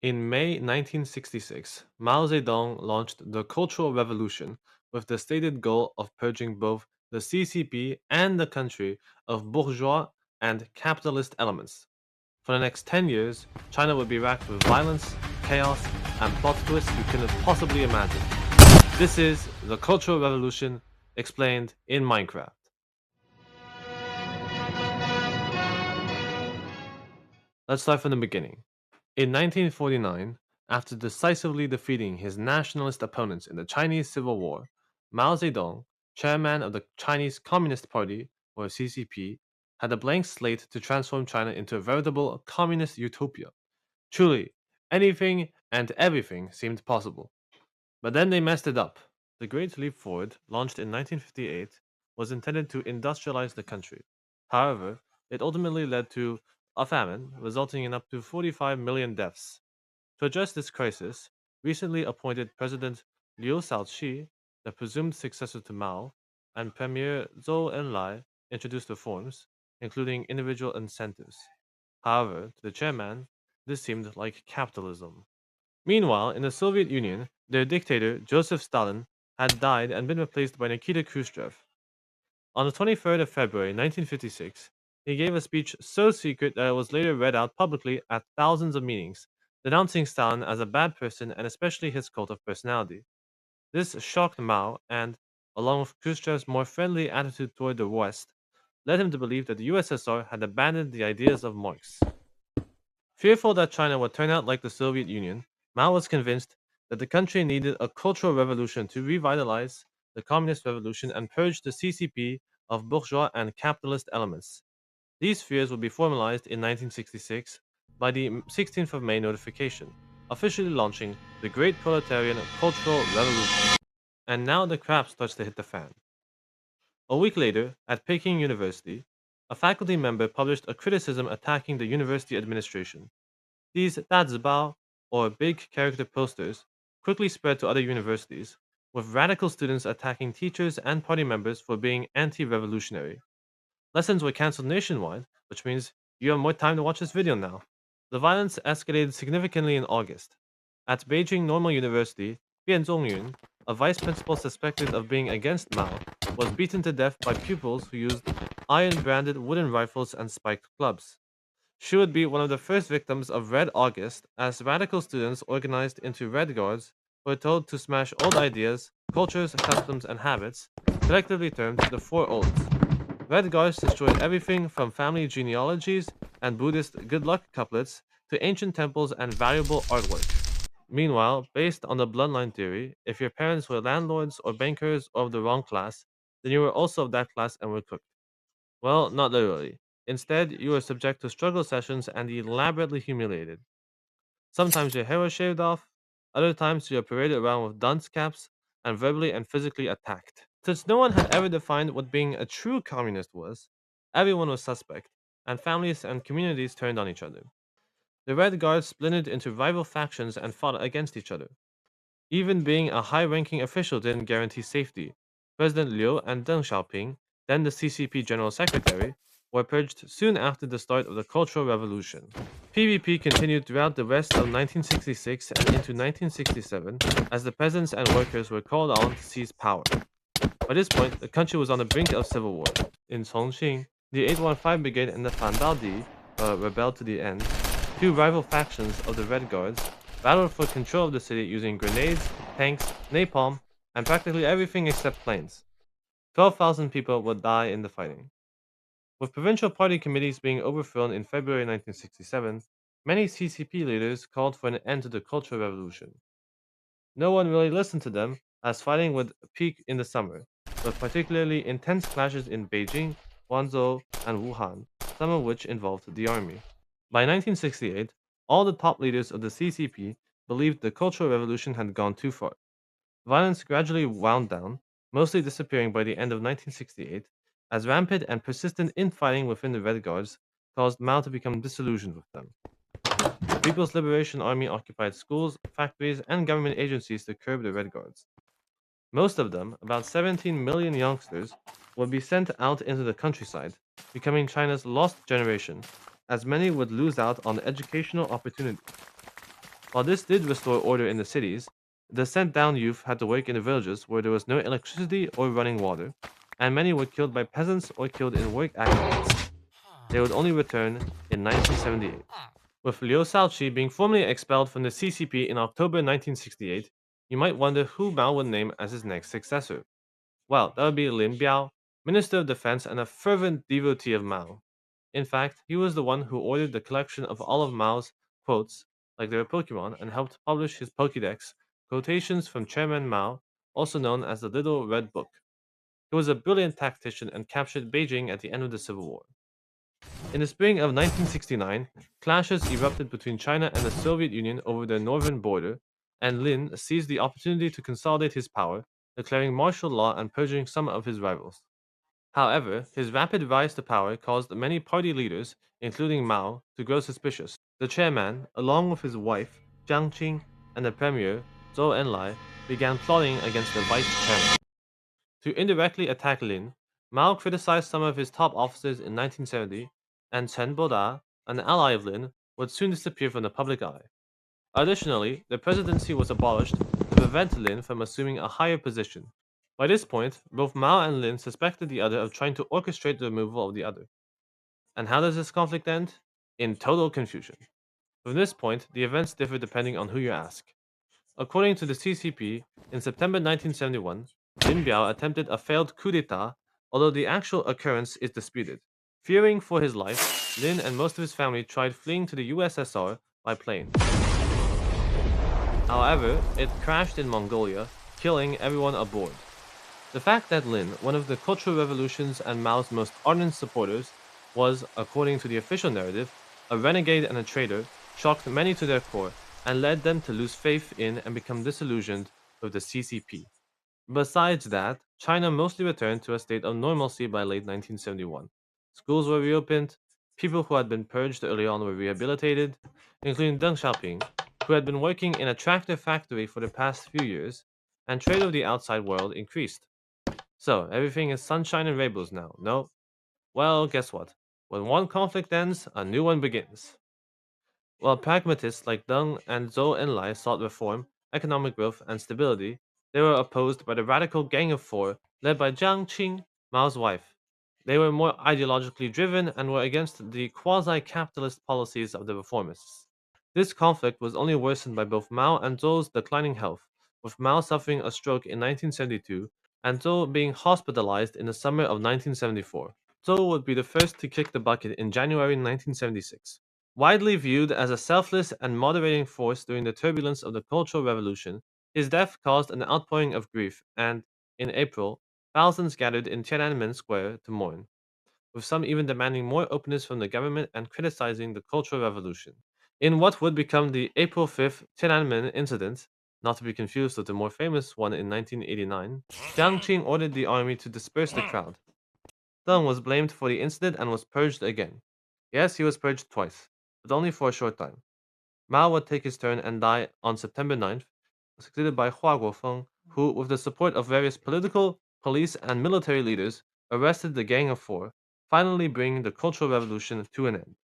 In May 1966, Mao Zedong launched the Cultural Revolution with the stated goal of purging both the CCP and the country of bourgeois and capitalist elements. For the next 10 years, China would be racked with violence, chaos, and plot twists you couldn't possibly imagine. This is the Cultural Revolution explained in Minecraft. Let's start from the beginning. In 1949, after decisively defeating his nationalist opponents in the Chinese Civil War, Mao Zedong, chairman of the Chinese Communist Party, or CCP, had a blank slate to transform China into a veritable communist utopia. Truly, anything and everything seemed possible. But then they messed it up. The Great Leap Forward, launched in 1958, was intended to industrialize the country. However, it ultimately led to a famine, resulting in up to 45 million deaths. To address this crisis, recently appointed President Liu Shaoqi, the presumed successor to Mao, and Premier Zhou Enlai introduced reforms, including individual incentives. However, to the chairman, this seemed like capitalism. Meanwhile, in the Soviet Union, their dictator, Joseph Stalin, had died and been replaced by Nikita Khrushchev. On the 23rd of February 1956, he gave a speech so secret that it was later read out publicly at thousands of meetings, denouncing Stalin as a bad person and especially his cult of personality. This shocked Mao and, along with Khrushchev's more friendly attitude toward the West, led him to believe that the USSR had abandoned the ideas of Marx. Fearful that China would turn out like the Soviet Union, Mao was convinced that the country needed a cultural revolution to revitalize the Communist Revolution and purge the CCP of bourgeois and capitalist elements. These fears would be formalized in 1966 by the 16th of May notification, officially launching the Great Proletarian Cultural Revolution. And now the crap starts to hit the fan. A week later, at Peking University, a faculty member published a criticism attacking the university administration. These Dazibao, or big character posters, quickly spread to other universities, with radical students attacking teachers and party members for being anti revolutionary. Lessons were cancelled nationwide, which means you have more time to watch this video now. The violence escalated significantly in August. At Beijing Normal University, Bian Zongyun, a vice principal suspected of being against Mao, was beaten to death by pupils who used iron branded wooden rifles and spiked clubs. She would be one of the first victims of Red August, as radical students organized into Red Guards were told to smash old ideas, cultures, customs, and habits, collectively termed the Four Olds. Red Guards destroyed everything from family genealogies and Buddhist good luck couplets to ancient temples and valuable artwork. Meanwhile, based on the bloodline theory, if your parents were landlords or bankers of the wrong class, then you were also of that class and were cooked. Well, not literally. Instead, you were subject to struggle sessions and elaborately humiliated. Sometimes your hair was shaved off, other times you were paraded around with dunce caps and verbally and physically attacked. Since no one had ever defined what being a true communist was, everyone was suspect, and families and communities turned on each other. The Red Guards splintered into rival factions and fought against each other. Even being a high ranking official didn't guarantee safety. President Liu and Deng Xiaoping, then the CCP General Secretary, were purged soon after the start of the Cultural Revolution. PvP continued throughout the rest of 1966 and into 1967 as the peasants and workers were called on to seize power. By this point, the country was on the brink of civil war. In Chongqing, the 815 Brigade and the Fandao rebelled to the end. Two rival factions of the Red Guards battled for control of the city using grenades, tanks, napalm, and practically everything except planes. 12,000 people would die in the fighting. With provincial party committees being overthrown in February 1967, many CCP leaders called for an end to the Cultural Revolution. No one really listened to them, as fighting would peak in the summer, with particularly intense clashes in Beijing, Guangzhou, and Wuhan, some of which involved the army. By 1968, all the top leaders of the CCP believed the Cultural Revolution had gone too far. Violence gradually wound down, mostly disappearing by the end of 1968, as rampant and persistent infighting within the Red Guards caused Mao to become disillusioned with them. The People's Liberation Army occupied schools, factories, and government agencies to curb the Red Guards. Most of them, about 17 million youngsters, would be sent out into the countryside, becoming China's lost generation, as many would lose out on educational opportunities. While this did restore order in the cities, the sent down youth had to work in the villages where there was no electricity or running water, and many were killed by peasants or killed in work accidents. They would only return in 1978. With Liu Shaoqi being formally expelled from the CCP in October 1968, you might wonder who Mao would name as his next successor. Well, that would be Lin Biao, Minister of Defense and a fervent devotee of Mao. In fact, he was the one who ordered the collection of all of Mao's quotes, like they were Pokemon, and helped publish his Pokédex, quotations from Chairman Mao, also known as the Little Red Book. He was a brilliant tactician and captured Beijing at the end of the Civil War. In the spring of 1969, clashes erupted between China and the Soviet Union over their northern border, and Lin seized the opportunity to consolidate his power, declaring martial law and purging some of his rivals. However, his rapid rise to power caused many party leaders, including Mao, to grow suspicious. The chairman, along with his wife, Jiang Qing, and the premier, Zhou Enlai, began plotting against the vice chairman. To indirectly attack Lin, Mao criticized some of his top officers in 1970, and Chen Boda, an ally of Lin, would soon disappear from the public eye. Additionally, the presidency was abolished to prevent Lin from assuming a higher position. By this point, both Mao and Lin suspected the other of trying to orchestrate the removal of the other. And how does this conflict end? In total confusion. From this point, the events differ depending on who you ask. According to the CCP, in September 1971, Lin Biao attempted a failed coup d'etat, although the actual occurrence is disputed. Fearing for his life, Lin and most of his family tried fleeing to the USSR by plane. However, it crashed in Mongolia, killing everyone aboard. The fact that Lin, one of the Cultural Revolution's and Mao's most ardent supporters, was, according to the official narrative, a renegade and a traitor, shocked many to their core and led them to lose faith in and become disillusioned with the CCP. Besides that, China mostly returned to a state of normalcy by late 1971. Schools were reopened, people who had been purged early on were rehabilitated, including Deng Xiaoping, who had been working in a tractor factory for the past few years, and trade with the outside world increased. So, everything is sunshine and rainbows now, no? Well, guess what? When one conflict ends, a new one begins. While pragmatists like Deng and Zhou Enlai sought reform, economic growth, and stability, they were opposed by the radical Gang of Four led by Jiang Qing, Mao's wife. They were more ideologically driven and were against the quasi capitalist policies of the reformists. This conflict was only worsened by both Mao and Zhou's declining health, with Mao suffering a stroke in 1972 and Zhou being hospitalized in the summer of 1974. Zhou would be the first to kick the bucket in January 1976. Widely viewed as a selfless and moderating force during the turbulence of the Cultural Revolution, his death caused an outpouring of grief, and, in April, thousands gathered in Tiananmen Square to mourn, with some even demanding more openness from the government and criticizing the Cultural Revolution. In what would become the April 5th Tiananmen incident, not to be confused with the more famous one in 1989, Jiang Qing ordered the army to disperse the crowd. Deng was blamed for the incident and was purged again. Yes, he was purged twice, but only for a short time. Mao would take his turn and die on September 9th, succeeded by Hua Guofeng, who, with the support of various political, police, and military leaders, arrested the Gang of Four, finally bringing the Cultural Revolution to an end.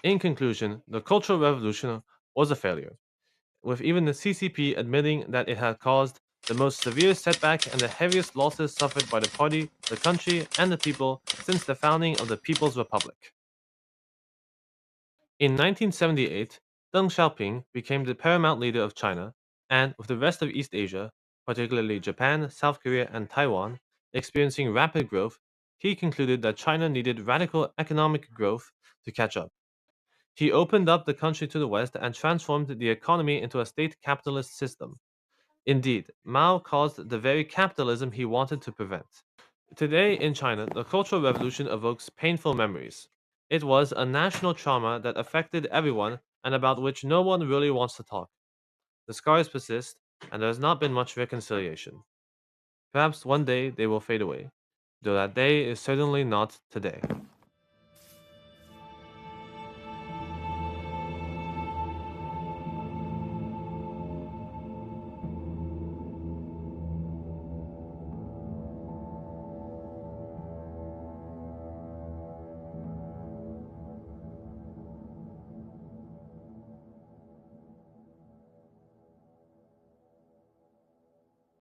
In conclusion, the Cultural Revolution was a failure, with even the CCP admitting that it had caused the most severe setback and the heaviest losses suffered by the party, the country, and the people since the founding of the People's Republic. In 1978, Deng Xiaoping became the paramount leader of China, and with the rest of East Asia, particularly Japan, South Korea, and Taiwan, experiencing rapid growth, he concluded that China needed radical economic growth to catch up. He opened up the country to the West and transformed the economy into a state capitalist system. Indeed, Mao caused the very capitalism he wanted to prevent. Today in China, the Cultural Revolution evokes painful memories. It was a national trauma that affected everyone and about which no one really wants to talk. The scars persist, and there has not been much reconciliation. Perhaps one day they will fade away, though that day is certainly not today.